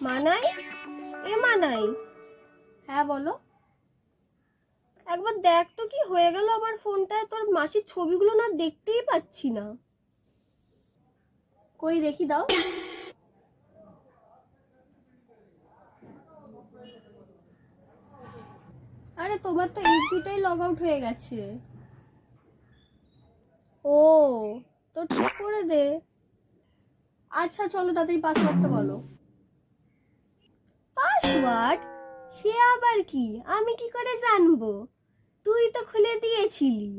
মানাই, এ মানাই, হ্যাঁ বলো। একবার দেখ তো কি হয়ে গেল আমার ফোনটায়, তোর মাসির ছবিগুলো না দেখতেই পাচ্ছি না। কই দেখি দাও। আরে তোমার তো এফবিটাই লগ আউট হয়ে গেছে। ও, তো ঠিক করে দে। আচ্ছা চলো তাড়াতাড়ি পাসওয়ার্ডটা বলো। পাসওয়ার্ড? সে আবার কি, আমি কি করে জানবো? তুই তো খুলে দিয়েছিলি।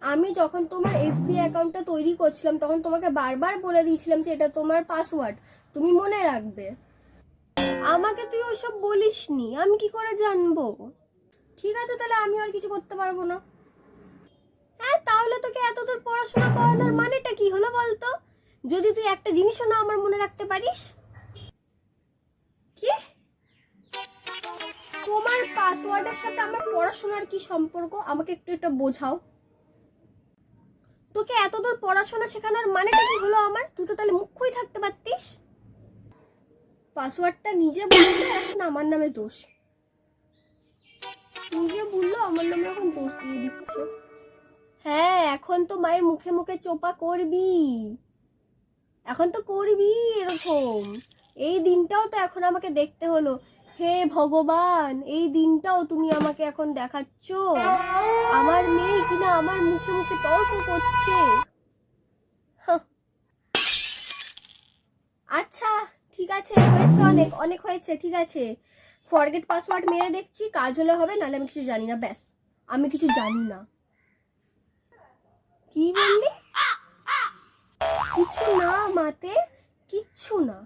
আমি যখন তোমার এফবি অ্যাকাউন্টটা তৈরি করছিলাম তখন তোমাকে বারবার বলে দিয়েছিলাম যে এটা তোমার পাসওয়ার্ড, তুমি মনে রাখবে। আমাকে তুই ওসব বলিসনি, আমি কি করে জানবো? ঠিক আছে তাহলে আমি আর কিছু করতে পারবো না। হ্যাঁ, তাহলে তোকে এতদূর পড়াশোনা করানোর মানেটা কি হলো বলতো, যদি তুই একটা জিনিসও না আমার মনে রাখতে পারিস। কি? তোমার পাসওয়ার্ডের সাথে আমার পড়াশোনার কি সম্পর্ক, আমাকে একটু এটা বোঝাও। তোকে এতদূর পড়াশোনা শেখানোর মানেটা কি হলো আমার, তুই তো তাহলে মুখ্যই থাকতে পারতিস। পাসওয়ার্ডটা নিজে বলছে, এখন আমার নামে দোষ। নিজে বললো, আমার নামে এখন দোষ দিয়ে দিচ্ছে। হ্যাঁ, এখন তো মায়ের মুখে মুখে চোপা করবি, এখন তো করবি এরকম। এই দিনটাও তো এখন আমাকে দেখতে হলো। হে ভগবান, এই দিনটাও তুমি আমাকে এখন দেখাচ্ছ। আমার মেয়ে কিনা আমার মুখে মুখে তর্ক করছে। হাহ। আচ্ছা ঠিক আছে, হয়েছে, অনেক অনেক হয়েছে, ঠিক আছে। ফরগেট পাসওয়ার্ড মেরে দেখছি, কাজ হলে হবে, নাহলে আমি কিছু জানি না, ব্যাস। আমি কিছু জানি না। কি বললি? কিছু না মাতে, কিচ্ছু না।